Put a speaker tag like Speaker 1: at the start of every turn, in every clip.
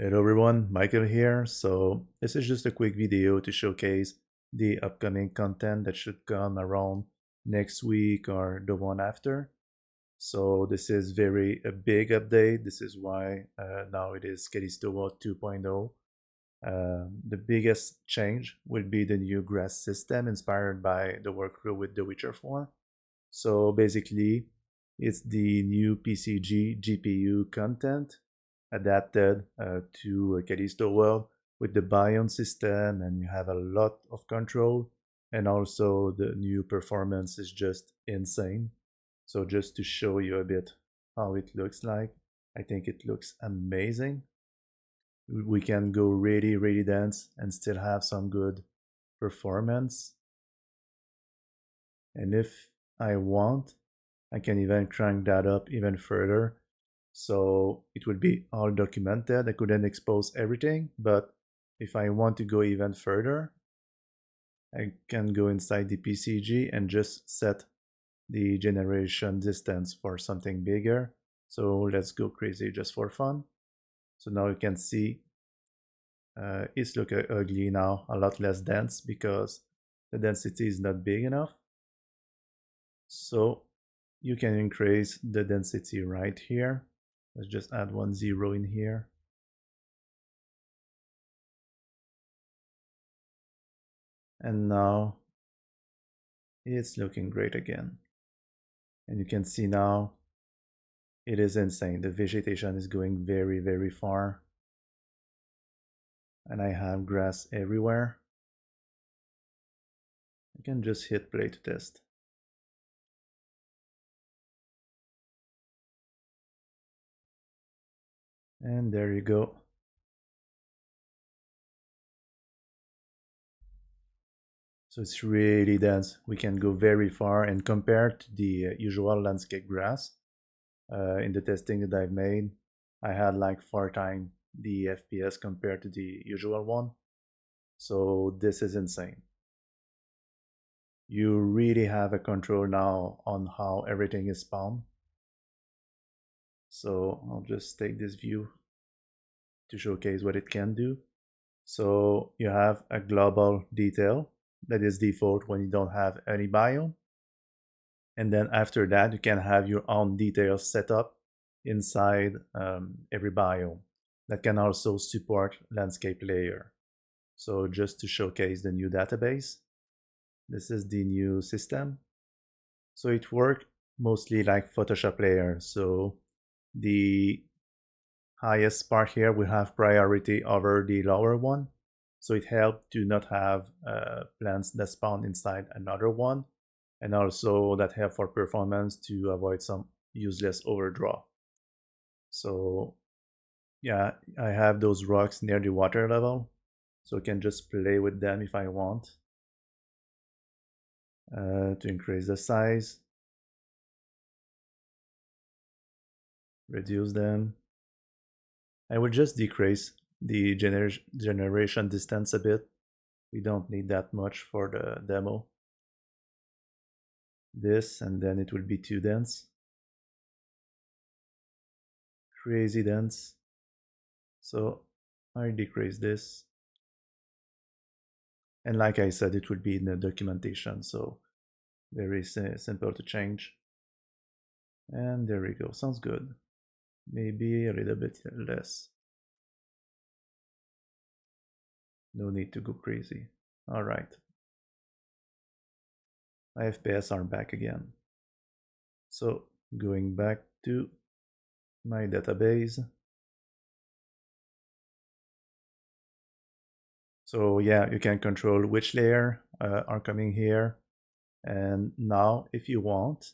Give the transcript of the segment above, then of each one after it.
Speaker 1: Hello everyone, Michael here. So this is just a quick video to showcase the upcoming content that should come around next week or the one after. So this is a big update. This is why now it is Calysto World 2.0. The biggest change will be the new grass system inspired by the workflow with The Witcher 4. So basically, it's the new PCG GPU content adapted to Calysto World with the biome system, and you have a lot of control. And also, the new performance is just insane. So, just to show you a bit how it looks like, I think it looks amazing. We can go really dense and still have some good performance. And if I want, I can even crank that up even further. So it will be all documented. I couldn't expose everything, but if I want to go even further, I can go inside the PCG and just set the generation distance for something bigger. So let's go crazy just for fun. So now you can see it's looking ugly now, a lot less dense because the density is not big enough. So you can increase the density right here. Let's just add 1 0 in here. And now it's looking great again. And you can see now it is insane. The vegetation is going very far. And I have grass everywhere. I can just hit play to test. And there you go. So it's really dense. We can go very far, and compared to the usual landscape grass, in the testing that I've made, I had like 4 times the FPS compared to the usual one. So this is insane. You really have a control now on how everything is spawned. So I'll just take this view to showcase what it can do. So you have a global detail that is default when you don't have any biome. And then after that, you can have your own details set up inside every biome that can also support landscape layer. So just to showcase the new database, this is the new system. So it works mostly like Photoshop layer. So the highest part here will have priority over the lower one. So it helps to not have plants that spawn inside another one. And also that help for performance to avoid some useless overdraw. So yeah, I have those rocks near the water level. So I can just play with them if I want to increase the size, reduce them. I will just decrease the generation distance a bit. We don't need that much for the demo. This, and then it will be too dense. Crazy dense. So I decrease this. And like I said, it will be in the documentation, so very simple to change. And there we go, sounds good. Maybe a little bit less. No need to go crazy. All right. My FPS are back again. So going back to my database. So yeah, you can control which layer are coming here. And now if you want,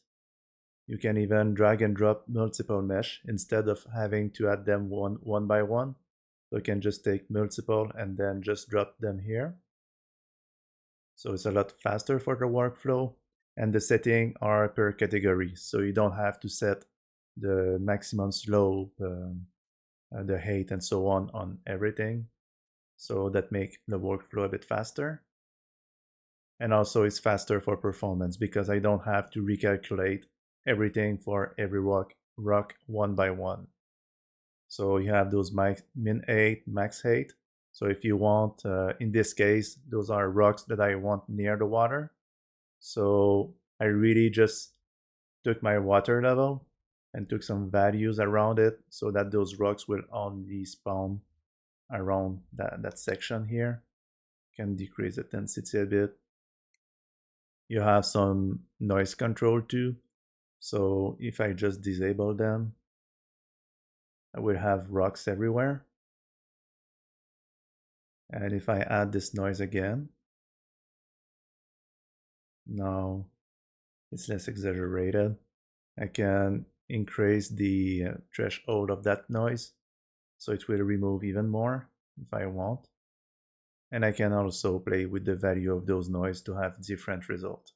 Speaker 1: you can even drag and drop multiple mesh instead of having to add them one by one. So you can just take multiple and then just drop them here. So it's a lot faster for the workflow, and the settings are per category. So you don't have to set the maximum slope, the height and so on everything. So that makes the workflow a bit faster. And also it's faster for performance because I don't have to recalculate everything for every rock one by one. So you have those min 8, max 8. So if you want, in this case, those are rocks that I want near the water. So I really just took my water level and took some values around it so that those rocks will only spawn around that section here. Can decrease the density a bit. You have some noise control too. So if I just disable them, I will have rocks everywhere. And if I add this noise again, now it's less exaggerated. I can increase the threshold of that noise, so it will remove even more if I want. And I can also play with the value of those noise to have different results.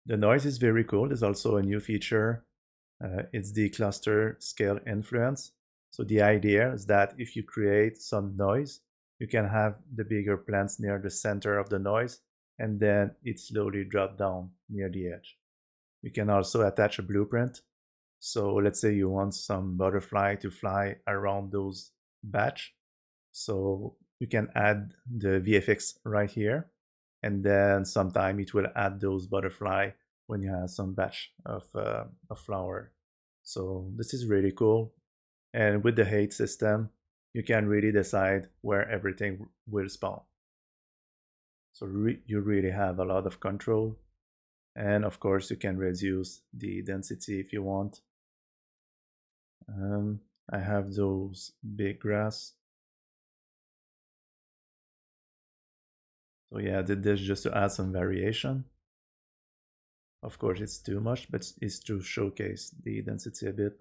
Speaker 1: The noise is very cool. There's also a new feature. It's the cluster scale influence. So the idea is that if you create some noise, you can have the bigger plants near the center of the noise, and then it slowly drop down near the edge. You can also attach a blueprint. So let's say you want some butterfly to fly around those batch. So you can add the VFX right here, and then sometime it will add those butterfly when you have some batch of a flower. So this is really cool. And with the height system, you can really decide where everything will spawn. So you really have a lot of control. And of course, you can reduce the density if you want. I have those big grass. So yeah, I did this just to add some variation. Of course, it's too much, but it's to showcase the density a bit.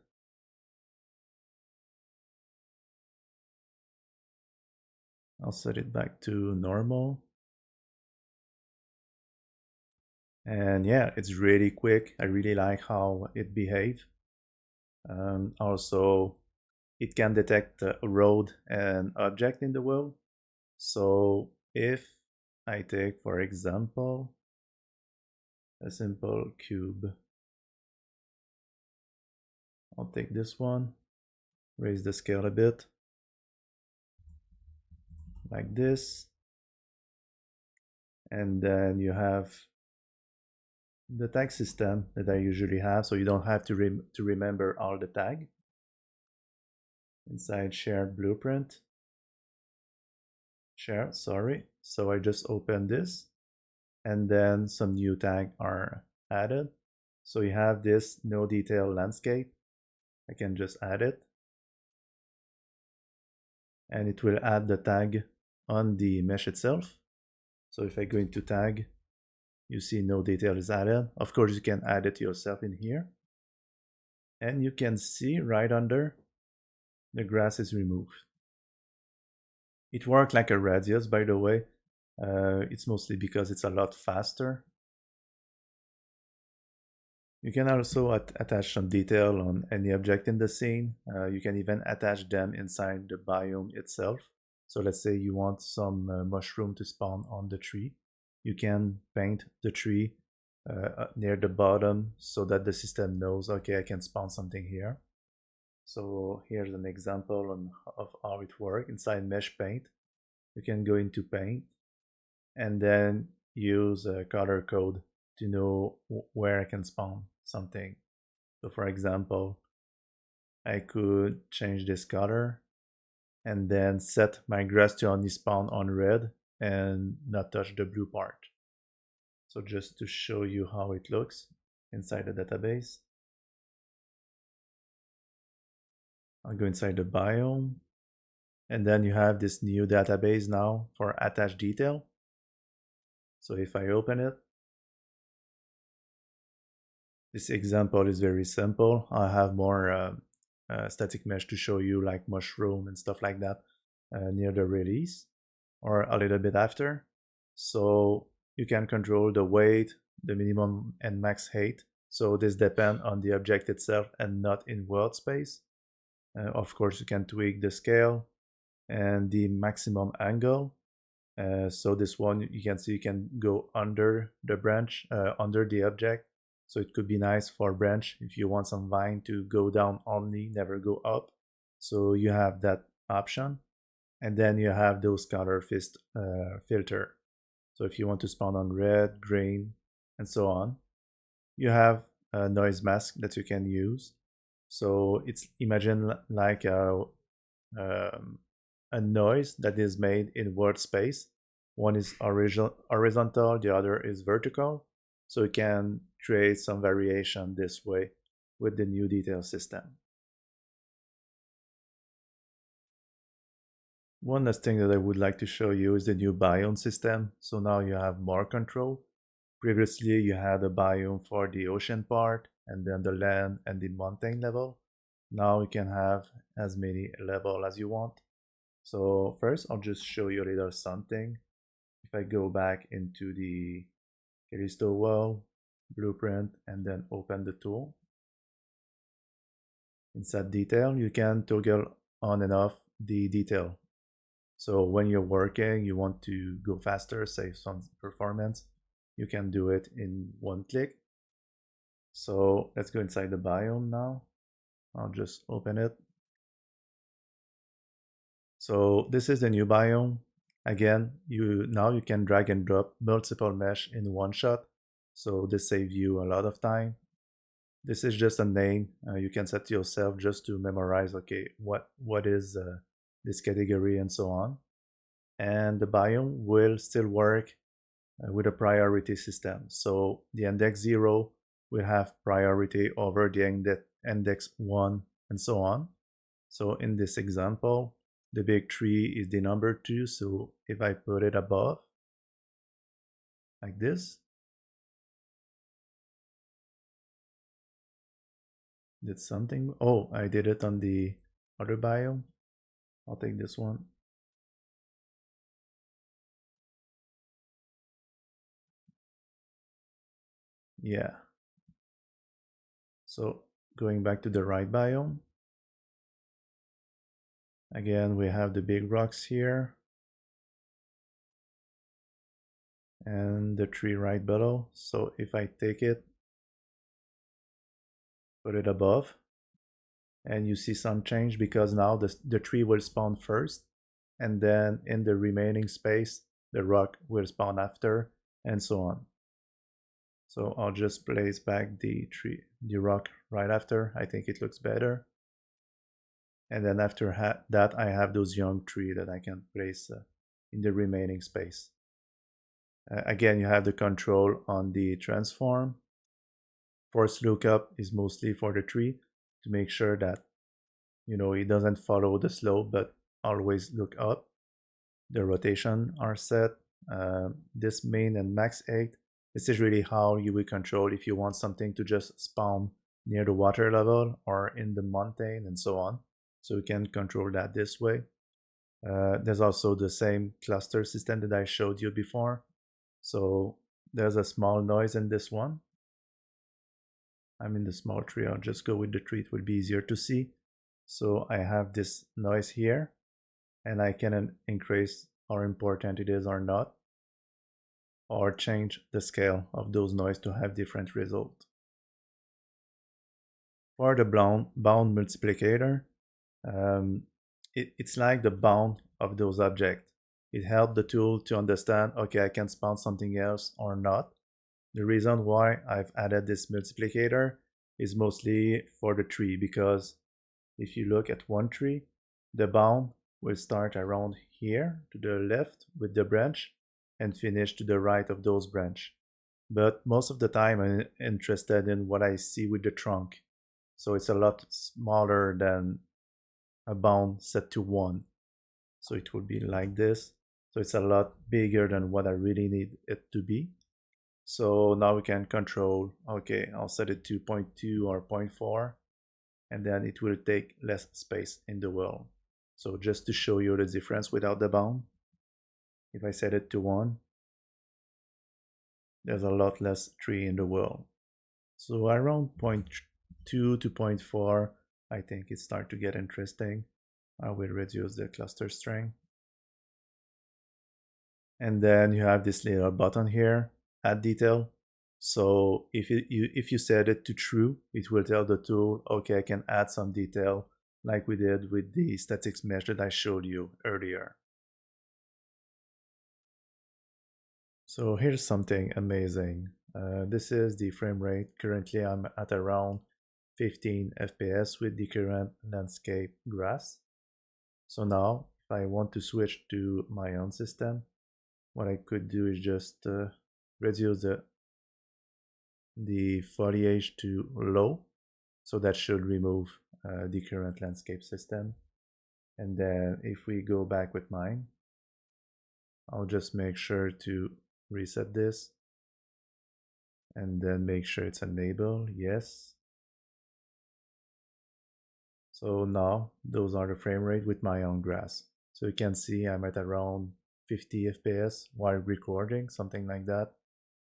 Speaker 1: I'll set it back to normal. And yeah, it's really quick. I really like how it behaves. Also, it can detect a road and object in the world. So if I take, for example, a simple cube, I'll take this one, raise the scale a bit, like this. And then you have the tag system that I usually have, so you don't have to remember all the tag. Inside shared blueprint, share, sorry. So I just open this, and then some new tag are added. So you have this no detail landscape. I can just add it, and it will add the tag on the mesh itself. So if I go into tag, you see no detail is added. Of course, you can add it yourself in here. And you can see right under, the grass is removed. It worked like a radius, by the way. It's mostly because it's a lot faster. You can also attach some detail on any object in the scene. You can even attach them inside the biome itself. So let's say you want some mushroom to spawn on the tree. You can paint the tree near the bottom so that the system knows, okay, I can spawn something here. So here's an example of how it works inside mesh paint. You can go into paint and then use a color code to know where I can spawn something. So for example, I could change this color and then set my grass to only spawn on red and not touch the blue part. So just to show you how it looks inside the database, I'll go inside the biome, and then you have this new database now for attached detail. So if I open it, this example is very simple. I have more static mesh to show you, like mushroom and stuff like that near the release or a little bit after. So you can control the weight, the minimum and max height. So this depends on the object itself and not in world space. Of course, you can tweak the scale and the maximum angle. So this one, you can see you can go under the branch, under the object, So it could be nice for branch if you want some vine to go down only, never go up. So you have that option. And then you have those color filter. So if you want to spawn on red, green, and so on, you have a noise mask that you can use. So it's imagine like a noise that is made in word space. One is horizontal, the other is vertical. So you can create some variation this way with the new detail system. One last thing that I would like to show you is the new biome system. So now you have more control. Previously, you had a biome for the ocean part, and then the land and the mountain level. Now you can have as many levels as you want. So first, I'll just show you a little something. If I go back into the Calysto World, blueprint, and then open the tool. Inside detail, you can toggle on and off the detail. So when you're working, you want to go faster, save some performance, you can do it in one click. So let's go inside the biome now. I'll just open it. So this is the new biome. Again, now you can drag and drop multiple mesh in one shot. So this saves you a lot of time. This is just a name you can set to yourself just to memorize, okay, what is this category and so on. And the biome will still work with a priority system. So the index 0 will have priority over the index 1 and so on. So in this example, the big tree is the number 2. So if I put it above, like this, did something. Oh, I did it on the other biome. I'll take this one. Yeah. So going back to the right biome. Again, we have the big rocks here. And the tree right below. So if I take it, put it above, and you see some change because now the tree will spawn first, and then in the remaining space, the rock will spawn after, and so on. So I'll just place back the rock right after. I think it looks better. And then after that, I have those young trees that I can place in the remaining space. Again, you have the control on the transform. Force lookup is mostly for the tree to make sure that it doesn't follow the slope but always look up. The rotation are set. This min and max 8, this is really how you will control if you want something to just spawn near the water level or in the mountain and so on. So you can control that this way. There's also the same cluster system that I showed you before. So there's a small noise in this one. I'm in the small tree. I'll just go with the tree. It will be easier to see. So I have this noise here, and I can increase how important it is or not, or change the scale of those noise to have different results. For the bound multiplicator, it's like the bound of those objects. It helps the tool to understand, okay, I can spawn something else or not. The reason why I've added this multiplicator is mostly for the tree, because if you look at one tree, the bound will start around here to the left with the branch and finish to the right of those branch. But most of the time I'm interested in what I see with the trunk. So it's a lot smaller than a bound set to 1. So it would be like this. So it's a lot bigger than what I really need it to be. So now we can control, okay, I'll set it to 0.2 or 0.4, and then it will take less space in the world. So just to show you the difference without the bound, if I set it to 1, there's a lot less tree in the world. So around 0.2 to 0.4, I think it starts to get interesting. I will reduce the cluster strength. And then you have this little button here, add detail. So if you set it to true, it will tell the tool, okay, I can add some detail like we did with the statics mesh that I showed you earlier. So here's something amazing. This is the frame rate. Currently I'm at around 15 FPS with the current landscape grass. So now if I want to switch to my own system, what I could do is just reduce the foliage to low. So that should remove the current landscape system. And then if we go back with mine, I'll just make sure to reset this and then make sure it's enabled. Yes. So now those are the frame rate with my own grass. So you can see I'm at around 50 FPS while recording, something like that.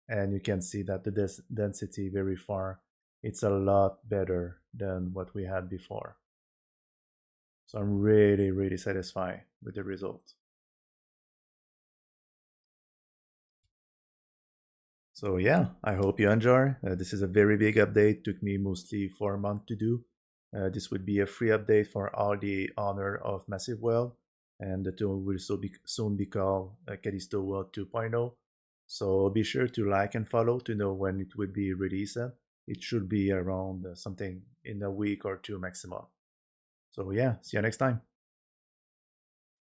Speaker 1: And you can see that the density very far, it's a lot better than what we had before. So I'm really, really satisfied with the result. So yeah, I hope you enjoy. This is a very big update. Took me mostly 4 months to do. This would be a free update for all the owner of Massive World, and the tool will soon be called Calysto World 2.0. So be sure to like and follow to know when it will be released. It should be around something in a week or two maximum. So yeah, see you next time.